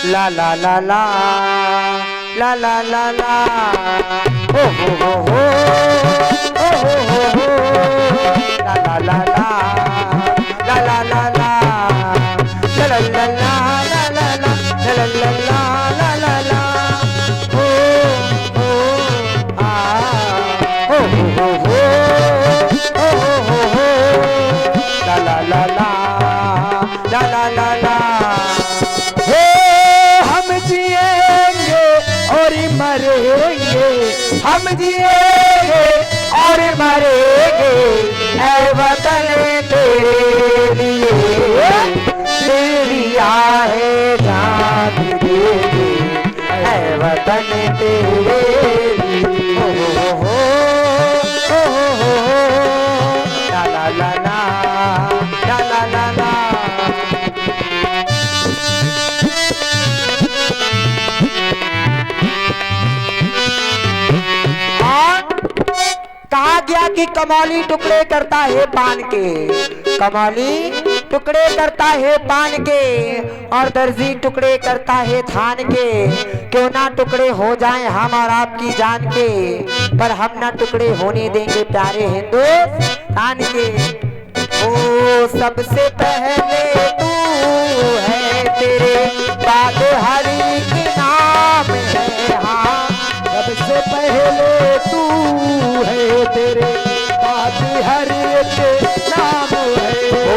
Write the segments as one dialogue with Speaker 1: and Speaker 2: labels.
Speaker 1: ला ला ला ला ला ला ला ला हो हो हो ला ला ला ला ला ला ला ला ला ला ला ला ला ला ला ला ला ला ला हो हो आ हो हो हो ला ला ला ला ला ला ला ला हे हम जिएंगे और मरेंगे हम जिएंगे और मरेंगे ऐ वतन तेरे लिए दिया है जान देंगे ऐ वतन तेरे लिए हो ला ला ला ला ला ला ला कहा गया कि कमौली टुकड़े करता है पान के, कमौली टुकड़े करता है पान के और दर्जी टुकड़े करता है थान के। क्यों ना टुकड़े हो जाएं हम और आपकी जान के, पर हम ना टुकड़े होने देंगे प्यारे हिंदुस्तान के। ओ सबसे पहले तू है तेरे बाद हरि के नाम है, हाँ सबसे पहले तू है तेरे बाद हरि के नाम है। ओ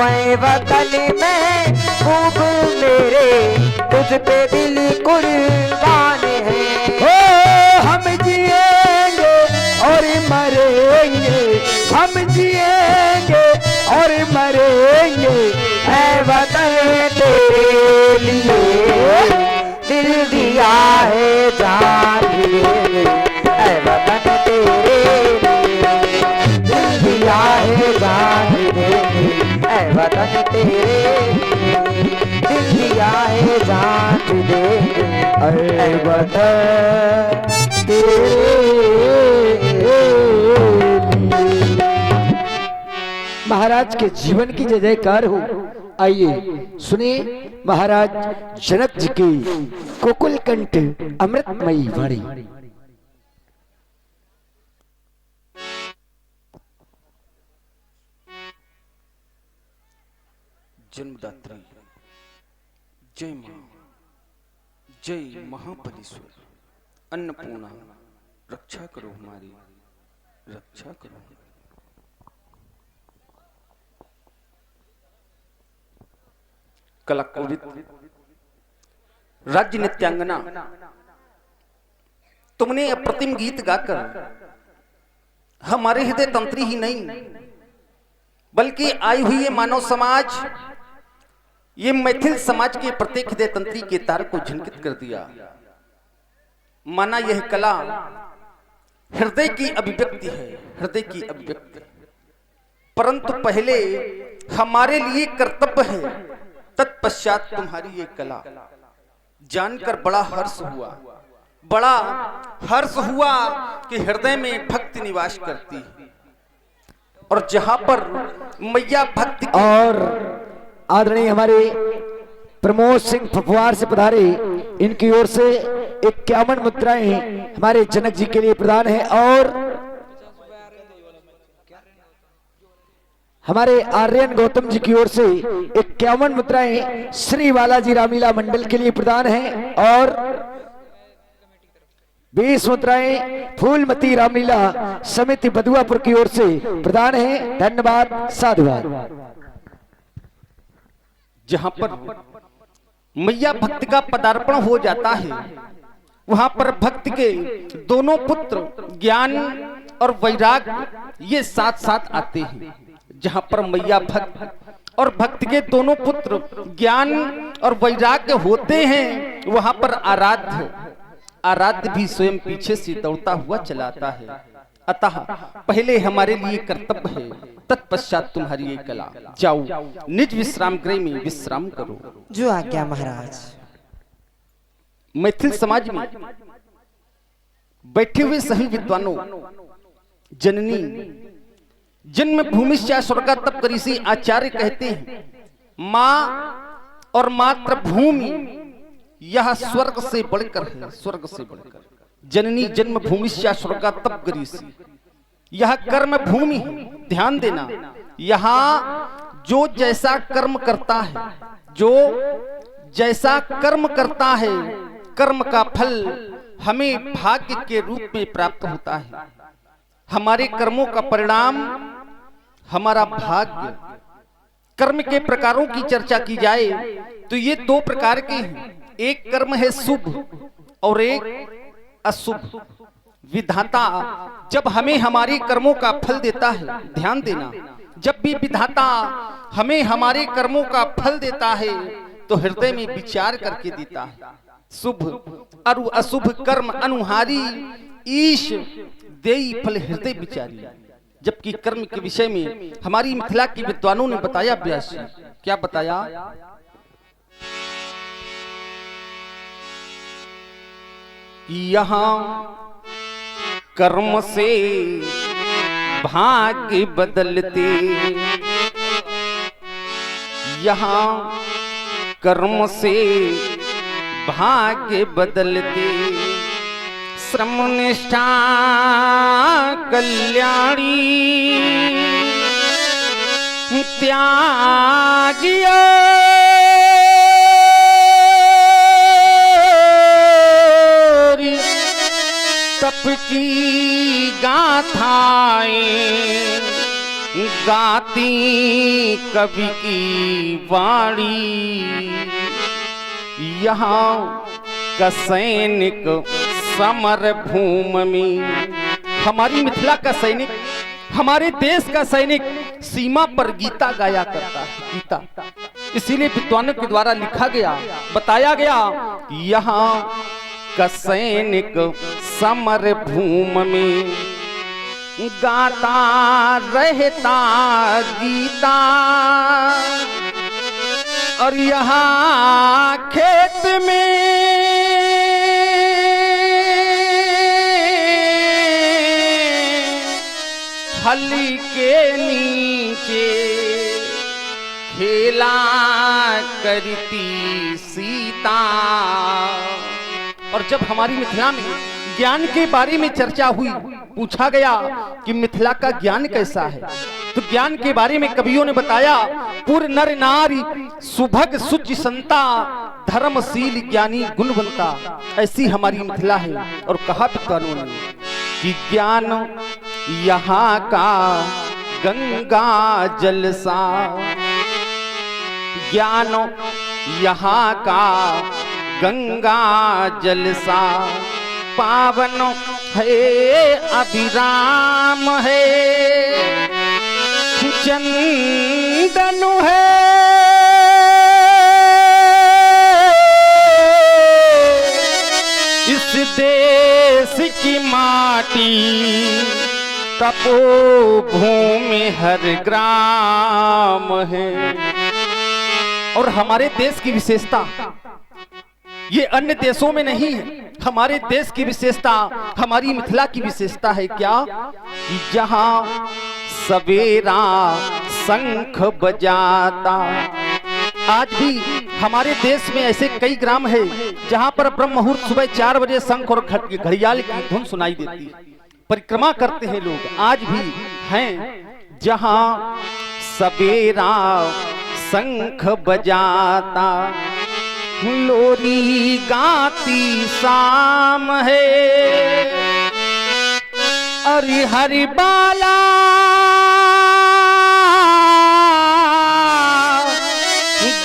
Speaker 1: ऐ वतन में खूब मेरे तुझ पे दिल कुर्बान है। ओ हम जिएंगे और मरेंगे हम जिएंगे और मरेंगे ऐ वतन तेरे लिए दिल दिया है जान देंगे ऐ वतन तेरे लिए दिल दिया है जान देंगे ऐ वतन तेरे लिए दिल दिया है जान देंगे ऐ वतन तेरे लिए।
Speaker 2: महाराज के जीवन की जय जयकार हो। आइए सुनिए महाराज जनक जी की कोकुल कंठ अमृतमयी वाणी।
Speaker 3: जन्मदात्री जय मां जय महाबलेश्वर अन्नपूर्णा रक्षा करो हमारी रक्षा करो। कलाकोविद राज्य नित्यांगना तुमने अप्रतिम गीत गाकर हमारे हृदय तंत्री ही नहीं बल्कि आई हुई ये मानव समाज, ये मैथिल समाज के प्रत्येक हृदय तंत्री के तार को झंकित कर दिया। माना यह कला हृदय की अभिव्यक्ति है, हृदय की अभिव्यक्ति, परंतु पहले हमारे लिए कर्तव्य है, तत्पश्चात तुम्हारी ये कला। जानकर बड़ा हर्ष हुआ, बड़ा हर्ष हुआ कि हृदय में भक्ति निवास करती है और जहां पर मैया भक्ति
Speaker 2: और आदरणीय हमारे प्रमोद सिंह फफवार से पधारे, इनकी ओर से 51 मुद्राएं हमारे जनक जी के लिए प्रदान है और हमारे आर्यन गौतम जी की ओर से 51 मुद्राएं श्री बालाजी रामलीला मंडल के लिए प्रदान है और 20 मुद्राएं फूलमती रामलीला समिति बदुआपुर की ओर से प्रदान है। धन्यवाद, साधुवाद।
Speaker 3: जहां पर मैया भक्ति का पदार्पण हो जाता है वहां पर भक्ति के दोनों पुत्र ज्ञान और वैराग ये साथ साथ आते हैं। जहां पर मैया भक्त और भक्त के दोनों पुत्र ज्ञान और वैराग्य होते हैं वहां पर आराध्य भी स्वयं पीछे से दौड़ता हुआ चलाता है। अतः पहले हमारे लिए कर्तव्य है, तत्पश्चात तुम्हारी ये कला। जाओ निज विश्राम गृह में विश्राम करो।
Speaker 1: जो आज्ञा महाराज।
Speaker 3: मैथिल समाज में बैठे हुए सभी विद्वानों, जननी जन्म भूमिश्चा स्वर्गा तप करीसी आचार्य कहते हैं, माँ और मातृभूमि यह स्वर्ग से बढ़कर है, स्वर्ग से बढ़कर। जननी जन्म भूमि स्वर्गा तप गरीसी, यह कर्म भूमि है। ध्यान देना, यहाँ जो जैसा कर्म करता है, जो जैसा कर्म करता है, कर्म का फल हमें भाग्य के रूप में प्राप्त होता है। हमारे कर्मों का परिणाम हमारा भाग्य। कर्म के प्रकारों की चर्चा की जाए तो ये दो प्रकार के हैं, एक कर्म है शुभ और एक अशुभ। विधाता जब हमें हमारे कर्मों का फल देता है, ध्यान देना, जब भी विधाता हमें हमारे कर्मों का फल देता है तो हृदय में विचार करके देता है। शुभ और अशुभ कर्म अनुहारी ईश देई फल हृदय विचारी। जबकि कर्म के विषय में हमारी मिथिला के विद्वानों ने बताया, व्यास जी क्या बताया, यहाँ कर्म से भाग्य बदलते, यहाँ कर्म से भाग्य बदलते, श्रम निष्ठा कल्याणी त्यागिया तप की गाथाएं गाती कवि की वाणी। यहाँ का सैनिक समर भूमि में, हमारी मिथिला का सैनिक, हमारे देश का सैनिक सीमा पर गीता गाया करता है, गीता। इसीलिए विद्वानों के द्वारा लिखा गया, बताया गया, यहाँ का सैनिक समर भूमि में गाता रहता गीता, और यहाँ खेत में हली के नीचे खेला करती सीता। और जब हमारी मिथिला में ज्ञान के बारे में चर्चा हुई, पूछा गया कि मिथिला का ज्ञान कैसा है, तो ज्ञान के बारे में कवियों ने बताया, पुर नर नारी सुभग सुचि संता, धर्मशील ज्ञानी गुणवंता। ऐसी हमारी मिथिला है। और कहा विद्वानों ने कि ज्ञान यहाँ का गंगा जल सा, ज्ञान यहाँ का गंगा जल सा, पावन है अभिराम है, चंदन है इस देश की माटी, तपोभूमि हर ग्राम है। और हमारे देश की विशेषता ये अन्य देशों में नहीं है, हमारे देश की विशेषता, हमारी मिथिला की विशेषता है क्या, कि जहां सवेरा शंख बजाता। आज भी हमारे देश में ऐसे कई ग्राम है जहां पर ब्रह्म मुहूर्त सुबह 4 बजे शंख और घड़ियाल की धुन सुनाई देती है। परिक्रमा करते हैं लोग, आज भी हैं जहां सवेरा शंख बजाता, लोरी गाती शाम है, अरे हरि बाला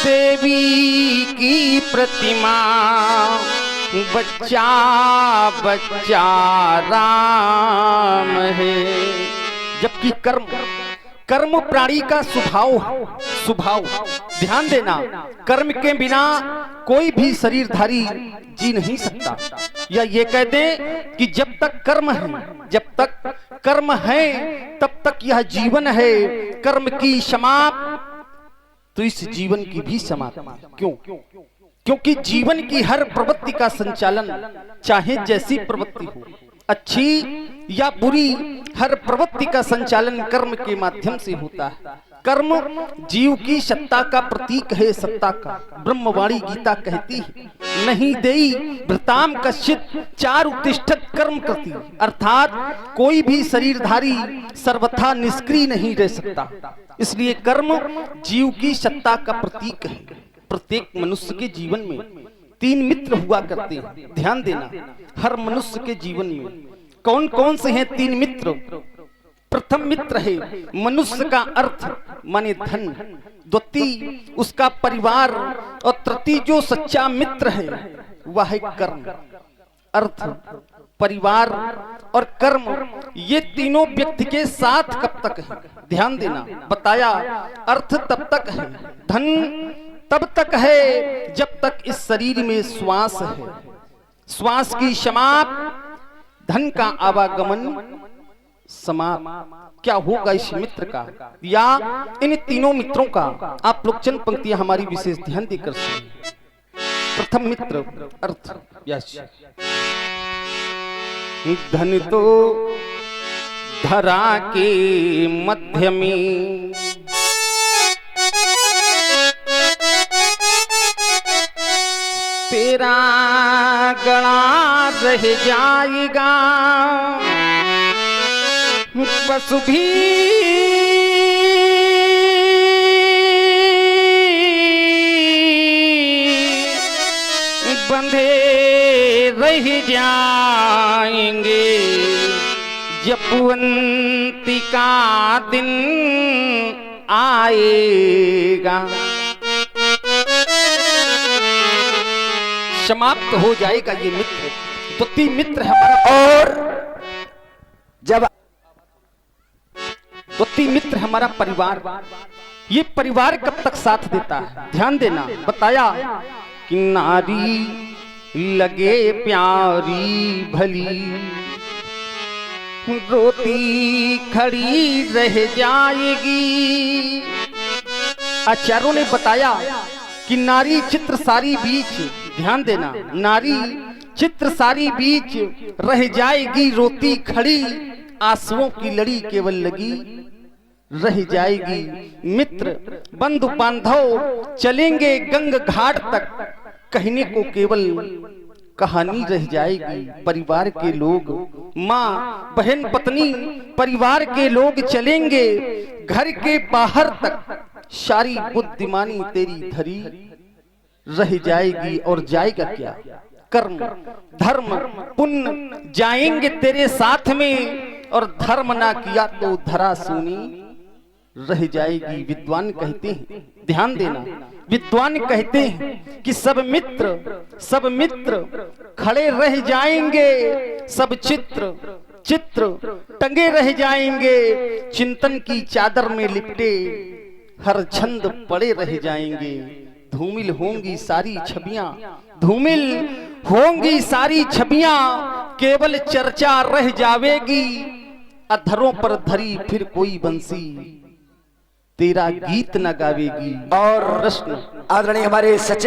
Speaker 3: देवी की प्रतिमा, बच्चा बच्चा राम है। जबकि कर्म, कर्म प्राणी का स्वभाव है, स्वभाव। ध्यान देना, कर्म के बिना कोई भी शरीरधारी जी नहीं सकता। या ये कह दें कि जब तक कर्म है, जब तक कर्म है तब तक यह जीवन है। कर्म की समाप्ति तो इस जीवन की भी समाप्ति। क्यों? क्योंकि जीवन की हर प्रवृत्ति का संचालन, चाहे जैसी प्रवृत्ति हो, अच्छी या बुरी, हर प्रवृत्ति का संचालन कर्म के माध्यम से होता है। कर्म जीव की सत्ता का प्रतीक है, सत्ता का। ब्रह्मवाणी गीता कहती है नहीं देई भृताम कश्चित चार उत्तिष्ठत कर्म करती, अर्थात कोई भी शरीरधारी सर्वथा निष्क्रिय नहीं रह सकता। इसलिए कर्म जीव की सत्ता का प्रतीक है। प्रत्येक मनुष्य के जीवन में 3 मित्र हुआ करते हैं। ध्यान देना, हर मनुष्य के जीवन में कौन कौन से हैं 3 मित्र। प्रथम मित्र है मनुष्य का अर्थ माने धन, द्वितीय उसका परिवार, और तृतीय जो सच्चा मित्र है वह है कर्म। अर्थ, परिवार और कर्म, ये तीनों व्यक्ति के साथ कब तक है? ध्यान देना, बताया अर्थ तब तक है, धन तब तक है जब तक इस शरीर में श्वास है। श्वास की समाप्त, धन का आवागमन समाप्त। क्या होगा इस मित्र का या इन तीनों मित्रों का? आप लोग चंद पंक्तियां हमारी विशेष ध्यान देकर सुनिए। प्रथम मित्र अर्थ, यश। धन तो धरा के मध्य में, तेरा गला रह जाएगा, बस भी बंधे रह जाएंगे, जब अंतिका दिन आएगा। समाप्त हो जाएगा ये मित्र। द्वितीय मित्र हमारा,
Speaker 2: और जब
Speaker 3: द्वितीय मित्र हमारा परिवार। ये परिवार कब तक साथ देता है? ध्यान देना, बताया कि नारी लगे प्यारी भली, रोती खड़ी रह जाएगी। आचार्यों ने बताया कि नारी चित्र सारी बीच, ध्यान देना, नारी चित्र सारी बीच रह जाएगी, रोती खड़ी, आंसुओं की लड़ी केवल लगी रह जाएगी। मित्र बंधु बांधव चलेंगे गंग घाट तक, कहने को केवल कहानी रह जाएगी। परिवार के लोग, माँ बहन पत्नी, परिवार के लोग चलेंगे घर के बाहर तक, सारी बुद्धिमानी तेरी धरी रह जाएगी। और जाएगा क्या? कर्म, धर्म, पुण्य जाएंगे तेरे साथ में, और धर्म ना किया तो धरा सूनी रह जाएगी। विद्वान कहते हैं, ध्यान देना, विद्वान कहते हैं कि सब मित्र खड़े रह जाएंगे, सब चित्र टंगे रह जाएंगे, चिंतन की चादर में लिपटे हर छंद पड़े रह जाएंगे। धूमिल होंगी सारी छवियां, धूमिल होंगी सारी छवियां, केवल चर्चा रह जावेगी। अधरों पर धरी फिर कोई बंसी, तेरा गीत न गावेगी।
Speaker 2: और
Speaker 3: प्रश्न,
Speaker 2: आदरणीय हमारे सचिन